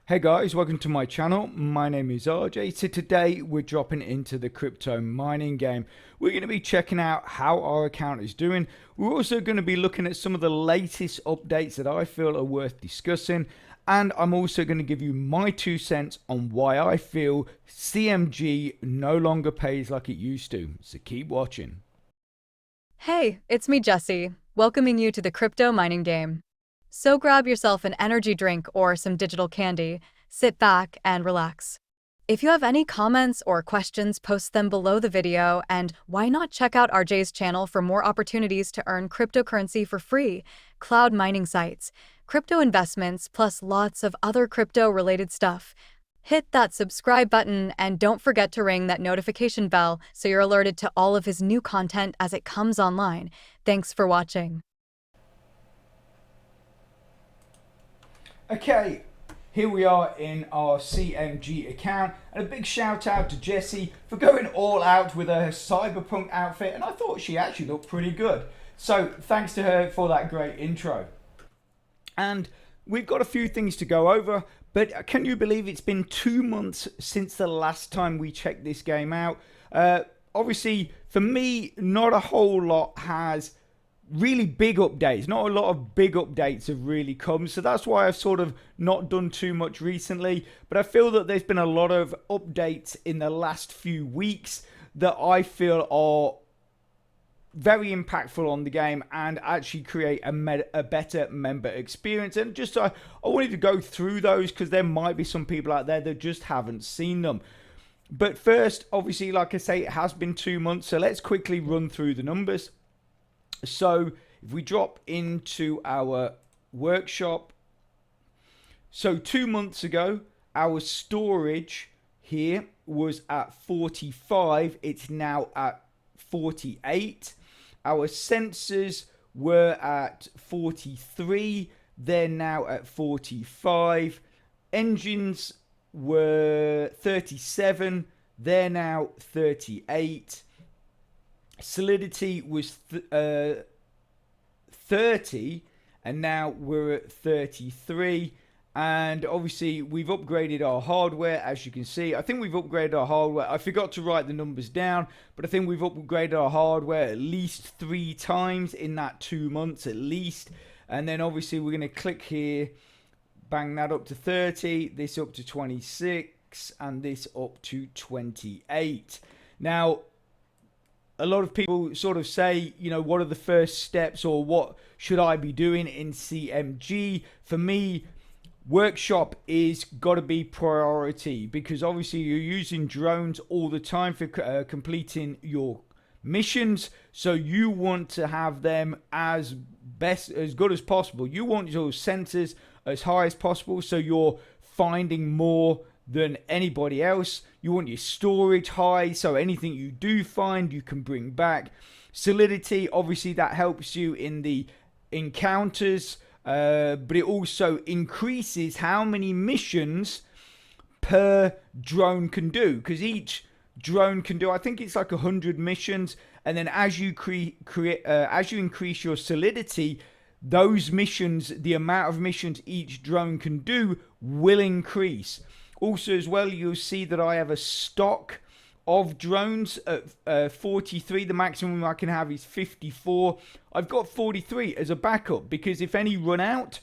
Hey guys, welcome to my channel. My name is RJ. So today we're dropping into the crypto mining game. We're going to be checking out how our account is doing. We're also going to be looking at some of the latest updates that I feel are worth discussing. And I'm also going to give you my 2 cents on why I feel CMG no longer pays like it used to. So keep watching. Hey, it's me, Jesse, welcoming you to the crypto mining game. So grab yourself an energy drink or some digital candy, sit back and relax. If you have any comments or questions, post them below the video, and why not check out RJ's channel for more opportunities to earn cryptocurrency for free, cloud mining sites, crypto investments, plus lots of other crypto-related stuff. Hit that subscribe button and don't forget to ring that notification bell so you're alerted to all of his new content as it comes online. Thanks for watching. Okay, here we are in our CMG account, and a big shout out to Jessie for going all out with her cyberpunk outfit, and I thought she actually looked pretty good. So thanks to her for that great intro. And we've got a few things to go over, but can you believe it's been 2 months since the last time we checked this game out? Obviously, for me, not a whole lot has really big updates. Not a lot of big updates have really come, so that's why I've sort of not done too much recently. But I feel that there's been a lot of updates in the last few weeks that I feel are very impactful on the game and actually create a better member experience. And just I wanted to go through those because there might be some people out there that just haven't seen them. But first, obviously, like I say, it has been 2 months, so let's quickly run through the numbers. So if we drop into our workshop, so 2 months ago, our storage here was at 45. It's now at 48. Our sensors were at 43. They're now at 45. Engines were 37. They're now 38. Solidity was 30, and now we're at 33. And obviously we've upgraded our hardware, as you can see. I think we've upgraded our hardware. I forgot to write the numbers down, but I think we've upgraded our hardware at least 3 times in that 2 months at least. And then obviously we're going to click here, bang that up to 30, this up to 26, and this up to 28. Now, a lot of people sort of say, you know, what are the first steps or what should I be doing in CMG? For me, workshop is got to be priority because obviously you're using drones all the time for completing your missions, so you want to have them as good as possible. You want your sensors as high as possible, so you're finding more than anybody else. You want your storage high, so anything you do find you can bring back. Solidity, obviously that helps you in the encounters, but it also increases how many missions per drone can do, because each drone can do, I think it's like 100 missions, and then as you increase your solidity, those missions, the amount of missions each drone can do will increase. Also as well, you'll see that I have a stock of drones at 43. The maximum I can have is 54. I've got 43 as a backup because if any run out,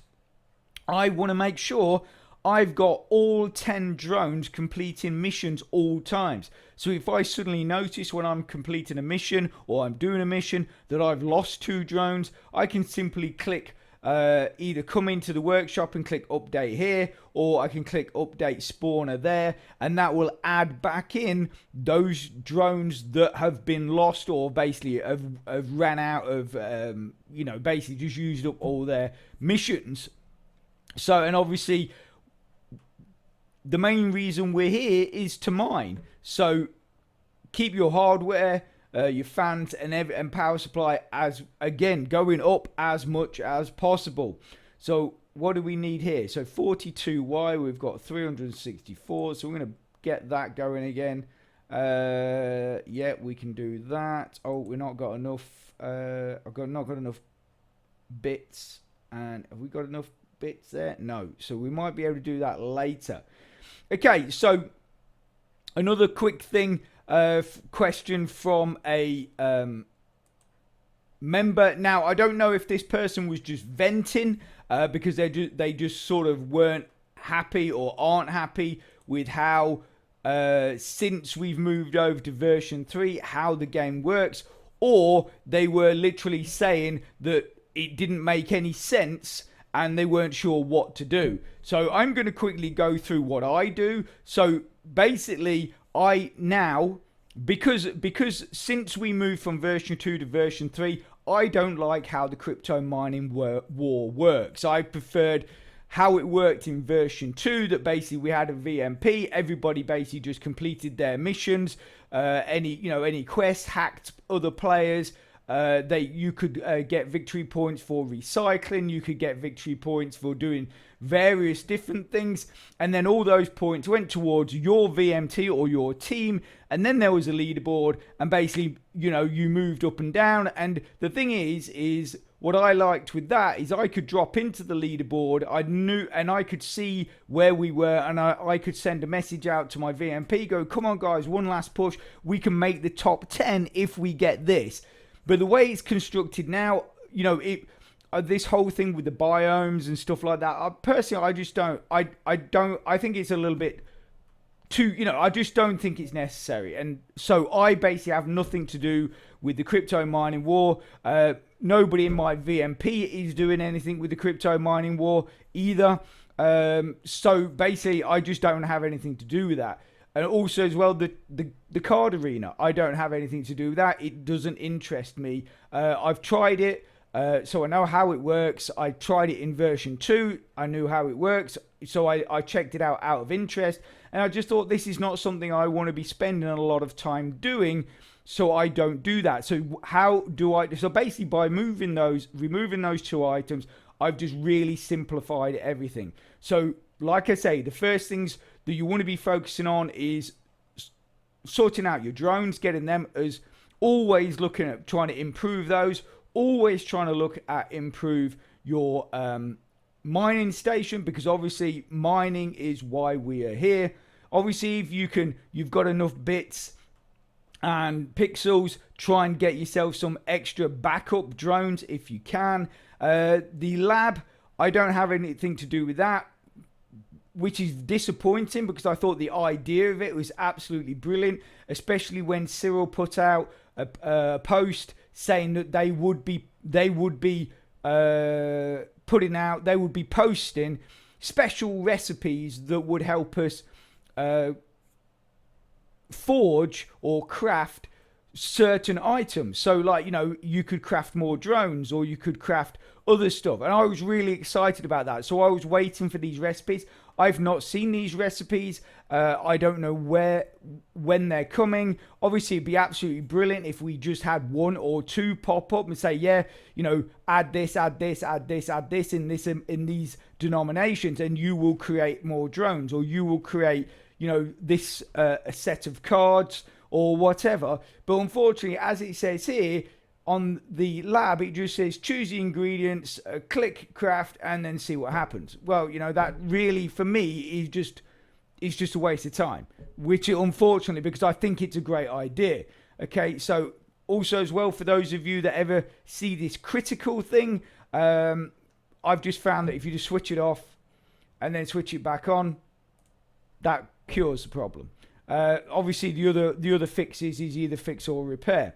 I want to make sure I've got all 10 drones completing missions all times. So if I suddenly notice when I'm completing a mission or I'm doing a mission that I've lost 2 drones, I can simply click either come into the workshop and click update here, or I can click update spawner there, and that will add back in those drones that have been lost or basically have ran out of you know, basically just used up all their missions. So, and obviously the main reason we're here is to mine, so keep your hardware, your fans and power supply as again going up as much as possible. So what do we need here? So 42Y, we've got 364, so we're going to get that going again. Yeah, we can do that. Oh, we're not got enough. I've not got enough bits. And have we got enough bits there? No. So we might be able to do that later. Okay, so another quick thing, question from a member. Now, I don't know if this person was just venting because they just sort of weren't happy or aren't happy with how, since we've moved over to version 3, how the game works, or they were literally saying that it didn't make any sense and they weren't sure what to do. So I'm going to quickly go through what I do. So basically, I now, because since we moved from version 2 to version 3, I don't like how the crypto mining war works. I preferred how it worked in version 2, that basically we had a VMP, everybody basically just completed their missions, any quests, hacked other players. You could get victory points for recycling, you could get victory points for doing various different things, and then all those points went towards your VMT or your team, and then there was a leaderboard, and basically, you moved up and down. And the thing is what I liked with that is I could drop into the leaderboard, I could see where we were, and I could send a message out to my VMP, go, come on guys, one last push, we can make the top 10 if we get this. But the way it's constructed now, this whole thing with the biomes and stuff like that, personally, I just don't. I think it's a little bit too. I just don't think it's necessary. And so I basically have nothing to do with the crypto mining war. Nobody in my VMP is doing anything with the crypto mining war either. So basically, I just don't have anything to do with that. And also as well, the card arena, I don't have anything to do with that. It doesn't interest me. I've tried it, so I know how it works. I tried it in version 2. I knew how it works, so I checked it out of interest. And I just thought, this is not something I want to be spending a lot of time doing, so I don't do that. So how do I? So basically, by removing those 2 items, I've just really simplified everything. So like I say, the first things that you want to be focusing on is sorting out your drones, getting them, as always looking at trying to improve those, always trying to look at improve your mining station, because obviously mining is why we are here. Obviously, if you've got enough bits and pixels, try and get yourself some extra backup drones if you can. The lab, I don't have anything to do with that, which is disappointing, because I thought the idea of it was absolutely brilliant, especially when Cyril put out a post saying that they would be posting special recipes that would help us forge or craft certain items. So like, you could craft more drones, or you could craft other stuff, and I was really excited about that. So I was waiting for these recipes. I've not seen these recipes. I don't know when they're coming. Obviously, it'd be absolutely brilliant if we just had 1 or 2 pop up and say, yeah, add this in these denominations, and you will create more drones, or you will create, this a set of cards or whatever. But unfortunately, as it says here on the lab, it just says choose the ingredients, click craft, and then see what happens. Well, that really for me is just a waste of time, which unfortunately, because I think it's a great idea. Okay, so also as well, for those of you that ever see this critical thing, I've just found that if you just switch it off and then switch it back on, that cures the problem. Obviously, the other fixes is either fix or repair.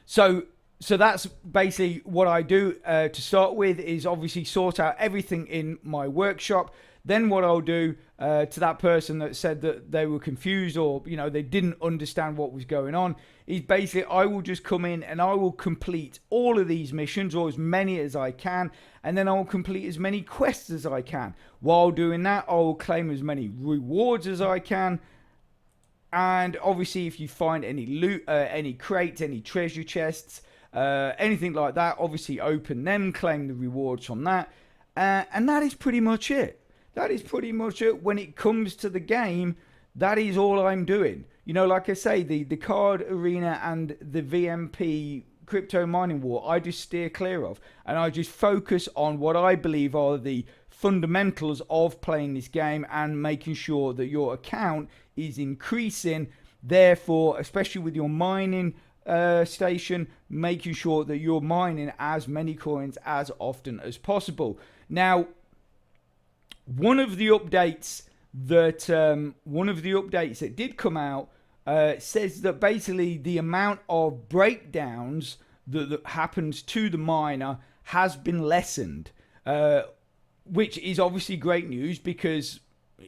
So that's basically what I do to start with, is obviously sort out everything in my workshop. Then what I'll do to that person that said that they were confused, or they didn't understand what was going on, is basically I will just come in and I will complete all of these missions, or as many as I can, and then I will complete as many quests as I can. While doing that, I will claim as many rewards as I can. And obviously, if you find any loot, any crates, any treasure chests, anything like that, obviously open them, claim the rewards from that. And that is pretty much it. That is pretty much it. When it comes to the game, that is all I'm doing. Like I say, the card arena and the VMP crypto mining war, I just steer clear of, and I just focus on what I believe are the fundamentals of playing this game and making sure that your account is increasing. Therefore, especially with your mining station, making sure that you're mining as many coins as often as possible. Now, one of the updates that did come out says that basically the amount of breakdowns that happens to the miner has been lessened, which is obviously great news because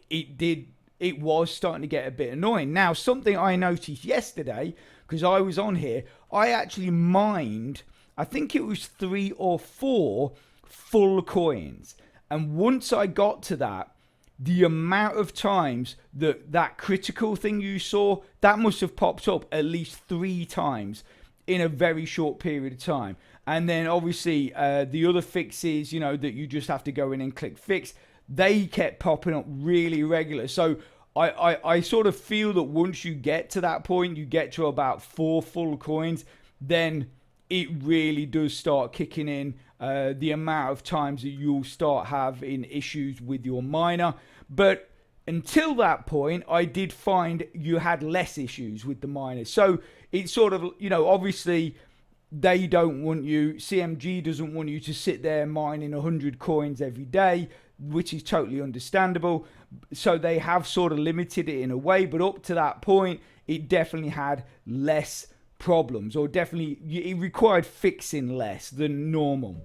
it was starting to get a bit annoying. Now, something I noticed yesterday, because I was on here, I actually mined, I think it was 3 or 4 full coins. And once I got to that, the amount of times that critical thing you saw, that must have popped up at least 3 times in a very short period of time. And then obviously the other fixes, that you just have to go in and click fix, they kept popping up really regular. So I sort of feel that once you get to that point, you get to about 4 full coins, then it really does start kicking in the amount of times that you'll start having issues with your miner. But until that point, I did find you had less issues with the miners. So it's sort of, obviously they don't want you, CMG doesn't want you to sit there mining 100 coins every day, which is totally understandable. So they have sort of limited it in a way, but up to that point, it definitely had less problems, or definitely it required fixing less than normal.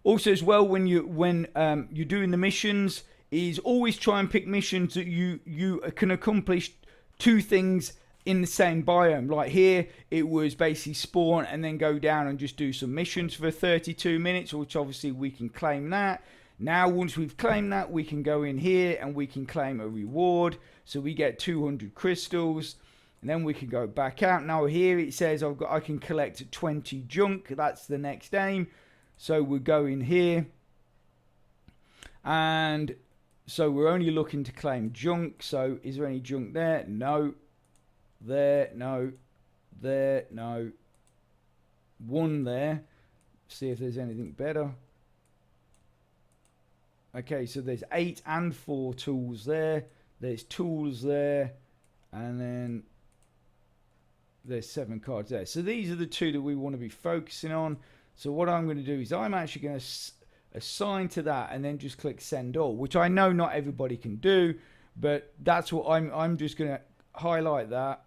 Also as well, when you're doing the missions, is always try and pick missions that you can accomplish 2 things in the same biome. Like here, it was basically spawn and then go down and just do some missions for 32 minutes, which obviously we can claim that. Now, once we've claimed that, we can go in here and we can claim a reward. So we get 200 crystals. And then we can go back out. Now here it says I can collect 20 junk. That's the next aim. So we'll go in here. And so we're only looking to claim junk. So is there any junk there? No. There, no. There, no. 1 there. See if there's anything better. Okay, so there's 8 and 4 tools there. There's tools there. And then there's 7 cards there. So these are the 2 that we want to be focusing on. So what I'm going to do is I'm actually going to assign to that and then just click send all, which I know not everybody can do, but that's what I'm just going to highlight that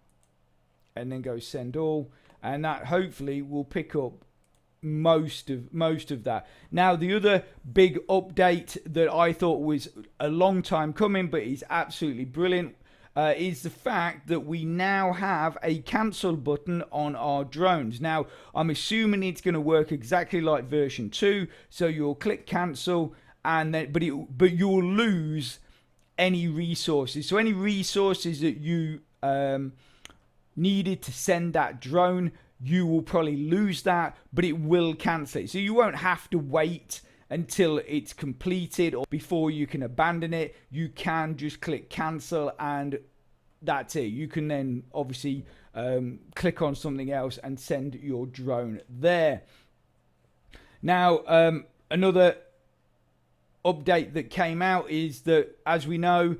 and then go send all, and that hopefully will pick up most of that. Now the other big update that I thought was a long time coming but is absolutely brilliant is the fact that we now have a cancel button on our drones. Now I'm assuming it's going to work exactly like version 2, so you'll click cancel and then but you'll lose any resources. So any resources that you needed to send that drone, you will probably lose that, but it will cancel it. So you won't have to wait until it's completed or before you can abandon it. You can just click cancel and that's it. You can then obviously click on something else and send your drone there. Now, another update that came out is that, as we know,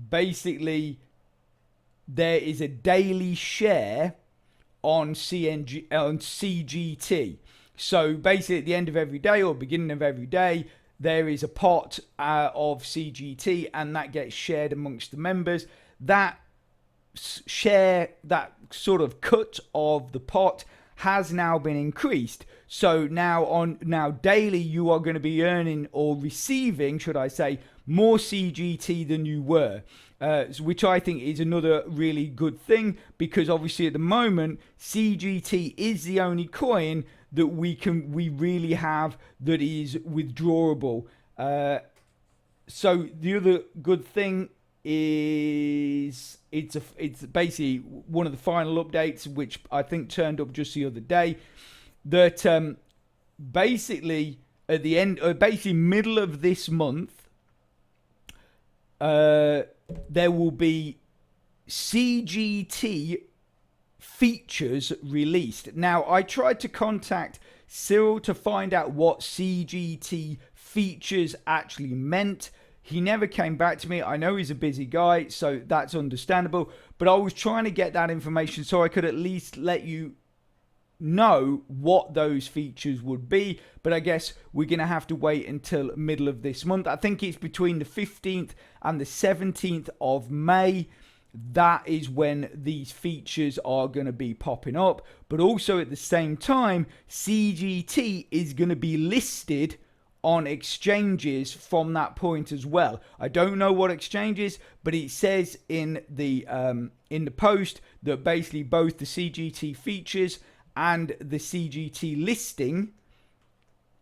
basically there is a daily share on CGT. So basically at the end of every day or beginning of every day, there is a pot of CGT and that gets shared amongst the members. That share, that sort of cut of the pot has now been increased. So now daily you are going to be earning or receiving, should I say, more CGT than you were. Which I think is another really good thing, because obviously at the moment CGT is the only coin that we really have that is withdrawable. So the other good thing is it's basically one of the final updates, which I think turned up just the other day, that basically at the end, basically middle of this month, there will be CGT features released. Now, I tried to contact Cyril to find out what CGT features actually meant. He never came back to me. I know he's a busy guy, so that's understandable, but I was trying to get that information so I could at least let you know what those features would be. But I guess we're going to have to wait until middle of this month. I think it's between the 15th and the 17th of May. That is when these features are going to be popping up. But also at the same time, CGT is going to be listed on exchanges from that point as well. I don't know what exchanges, but it says in the post that basically both the CGT features and the CGT listing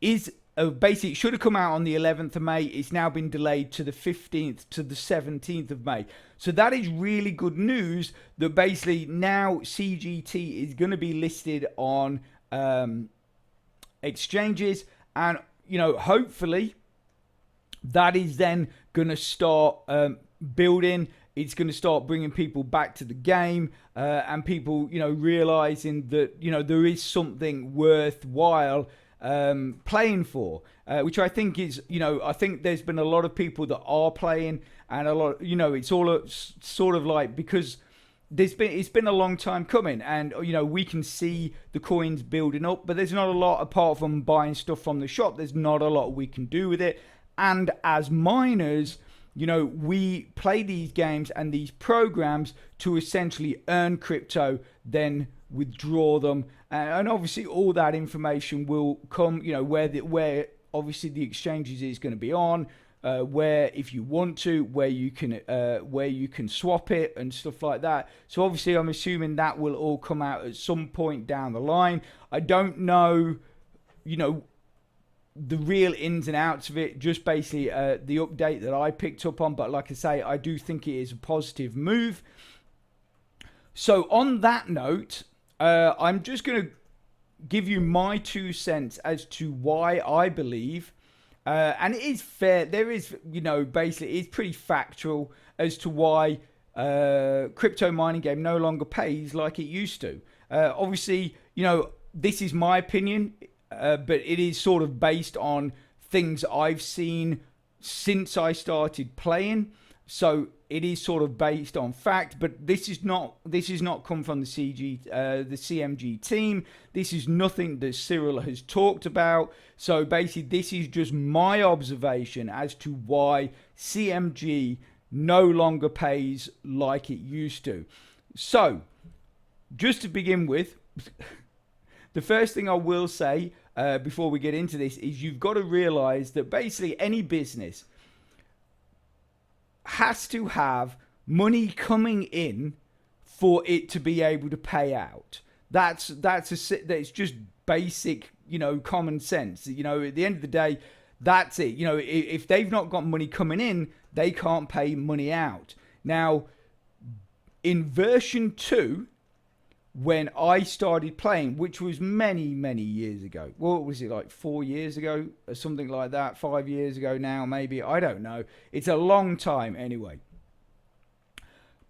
is basically, it should have come out on the 11th of May. It's now been delayed to the 15th to the 17th of May. So that is really good news that basically now CGT is going to be listed on exchanges, and hopefully that is then going to start building. It's going to start bringing people back to the game, and people, realizing that, there is something worthwhile playing for, which I think is, I think there's been a lot of people that are playing, and a lot, it's all sort of like, because it's been a long time coming, and we can see the coins building up, but there's not a lot apart from buying stuff from the shop. There's not a lot we can do with it, and as miners, we play these games and these programs to essentially earn crypto, then withdraw them, and obviously all that information will come, where obviously the exchanges is going to be on, where if you want to, where you can swap it and stuff like that. So obviously I'm assuming that will all come out at some point down the line. I don't know, the real ins and outs of it, just basically the update that I picked up on, but like I say, I do think it is a positive move. So on that note, I'm just going to give you my 2 cents as to why I believe, and it is fair, there is, basically it's pretty factual as to why CryptoMiningGame no longer pays like it used to. Obviously, this is my opinion, but it is sort of based on things I've seen since I started playing. So it is sort of based on fact, but this is not come from the CMG team. This is nothing that Cyril has talked about. So basically, this is just my observation as to why CMG no longer pays like it used to. So, just to begin with, the first thing I will say before we get into this is you've got to realize that basically any business has to have money coming in for it to be able to pay out. That's just basic, common sense. At the end of the day, that's it. If they've not got money coming in, they can't pay money out. Now, in version 2, when I started playing, which was many, many years ago. What was it, like 4 years ago or something like that? 5 years ago now, maybe. I don't know. It's a long time anyway.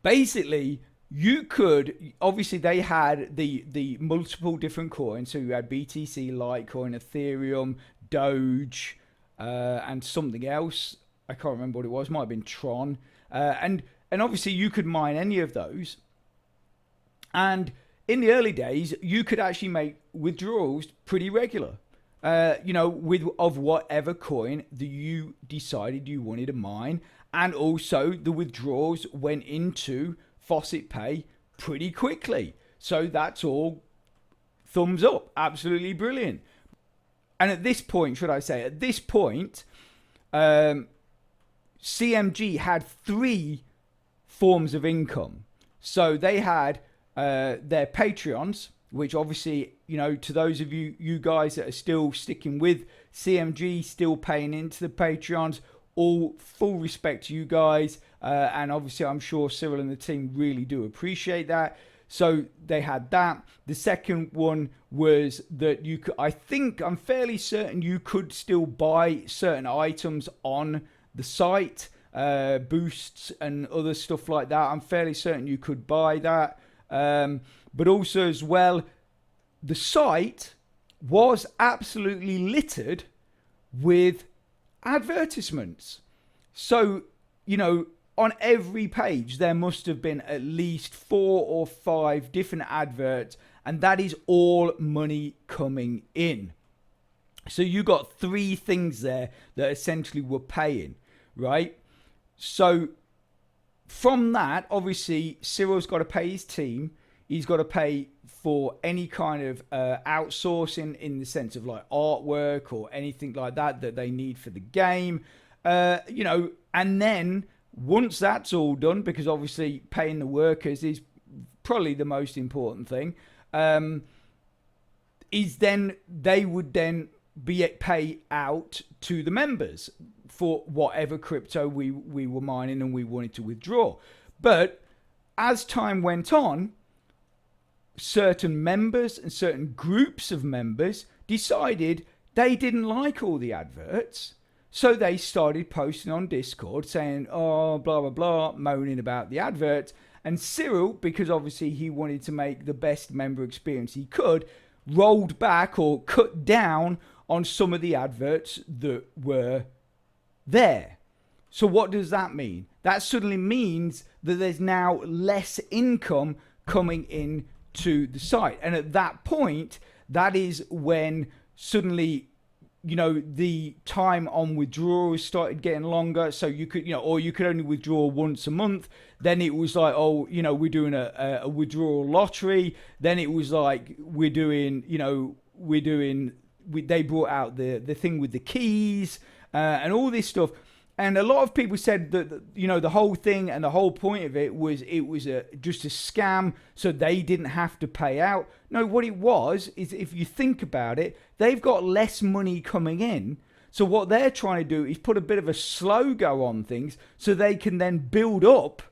Basically, you could, obviously they had the multiple different coins. So you had BTC, Litecoin, Ethereum, Doge, and something else. I can't remember what it was. Might have been Tron. And obviously you could mine any of those. And in the early days, you could actually make withdrawals pretty regular, of whatever coin that you decided you wanted to mine. And also the withdrawals went into Faucet Pay pretty quickly. So that's all thumbs up. Absolutely brilliant. And at this point, CMG had 3 forms of income. So they had their Patreons, which obviously, to those of you guys that are still sticking with CMG, still paying into the Patreons, all full respect to you guys. And obviously, I'm sure Cyril and the team really do appreciate that. So they had that. The second one was that you could, I'm fairly certain you could still buy certain items on the site, boosts and other stuff like that. I'm fairly certain you could buy that. But also as well, the site was absolutely littered with advertisements. So, on every page, there must have been at least 4 or 5 different adverts, and that is all money coming in. So you got 3 things there that essentially were paying, right? So from that, obviously, Cyril's got to pay his team. He's got to pay for any kind of outsourcing in the sense of like artwork or anything like that they need for the game. And then once that's all done, because obviously paying the workers is probably the most important thing, is then they would then be pay out to the members for whatever crypto we were mining and we wanted to withdraw. But as time went on, certain members and certain groups of members decided they didn't like all the adverts. So they started posting on Discord saying, oh, blah, blah, blah, moaning about the adverts. And Cyril, because obviously he wanted to make the best member experience he could, rolled back or cut down on some of the adverts that were there. So what does that mean? That suddenly means that there's now less income coming in to the site. And at that point, that is when suddenly, the time on withdrawals started getting longer. So you could, or you could only withdraw once a month. Then it was like, we're doing a withdrawal lottery. Then it was like, they brought out the thing with the keys and all this stuff. And a lot of people said that, the whole thing and the whole point of it was just a scam, so they didn't have to pay out. No, what it was is, if you think about it, they've got less money coming in. So what they're trying to do is put a bit of a slow go on things so they can then build up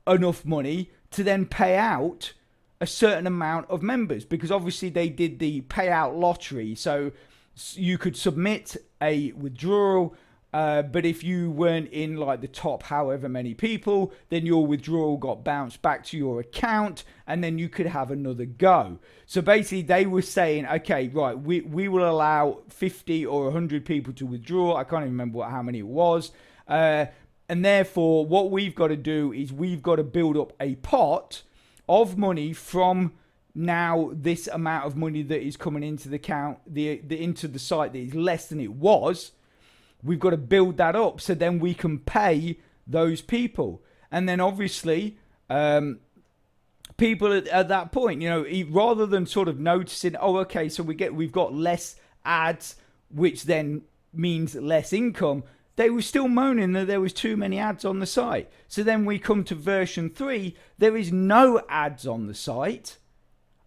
enough money to then pay out a certain amount of members. Because obviously they did the payout lottery. So you could submit a withdrawal, but if you weren't in like the top however many people, then your withdrawal got bounced back to your account and then you could have another go. So basically they were saying, okay, right, we will allow 50 or 100 people to withdraw. I can't even remember how many it was. And therefore what we've got to do is we've got to build up a pot of money from now this amount of money that is coming into the account, into the site that is less than it was. We've got to build that up so then we can pay those people. And then obviously, people at that point, rather than sort of noticing, oh, okay, so we've got less ads, which then means less income, they were still moaning that there was too many ads on the site. So then we come to version 3, there is no ads on the site.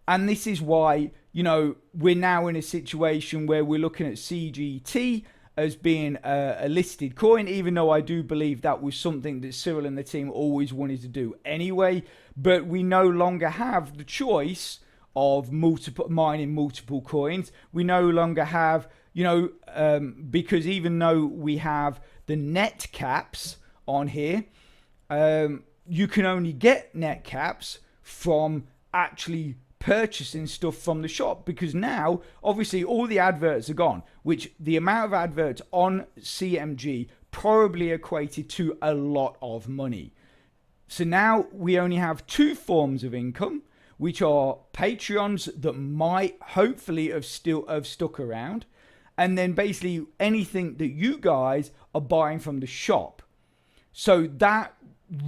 And this is why, we're now in a situation where we're looking at CGT as being a listed coin, even though I do believe that was something that Cyril and the team always wanted to do anyway. But we no longer have the choice of mining multiple coins. We no longer have, because even though we have the net caps on here, you can only get net caps from actually purchasing stuff from the shop, because now obviously all the adverts are gone, which the amount of adverts on CMG probably equated to a lot of money. So now we only have 2 forms of income, which are Patreons that might hopefully have stuck around, and then basically anything that you guys are buying from the shop. So that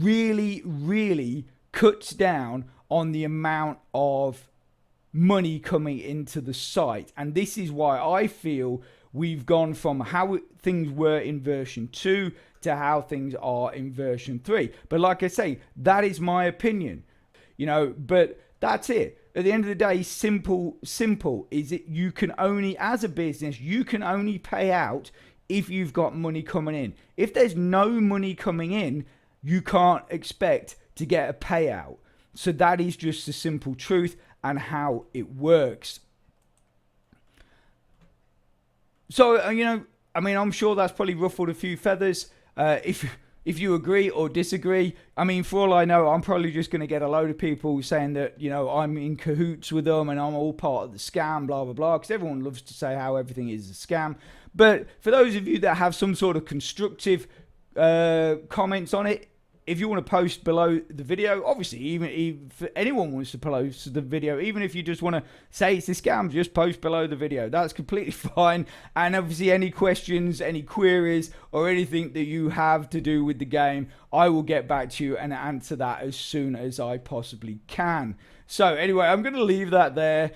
really cuts down on the amount of money coming into the site. And this is why I feel we've gone from how things were in version 2 to how things are in version 3. But like I say, that is my opinion, but that's it. At the end of the day, simple is it, you can only, as a business, you can only pay out if you've got money coming in. If there's no money coming in, you can't expect to get a payout. So that is just the simple truth and how it works. So, I'm sure that's probably ruffled a few feathers. If if you agree or disagree. I mean, for all I know, I'm probably just going to get a load of people saying that, you know, I'm in cahoots with them and I'm all part of the scam, blah, blah, blah, because everyone loves to say how everything is a scam. But for those of you that have some sort of constructive comments on it, if you want to post below the video, obviously, even if anyone wants to post the video, even if you just want to say it's a scam, just post below the video. That's completely fine. And obviously, any questions, any queries, or anything that you have to do with the game, I will get back to you and answer that as soon as I possibly can. So anyway, I'm going to leave that there.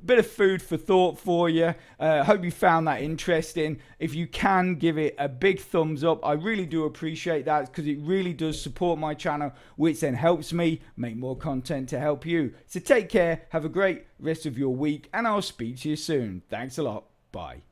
Bit of food for thought for you. Hope you found that interesting. If you can, give it a big thumbs up. I really do appreciate that because it really does support my channel, which then helps me make more content to help you. So take care. Have a great rest of your week, and I'll speak to you soon. Thanks a lot. Bye.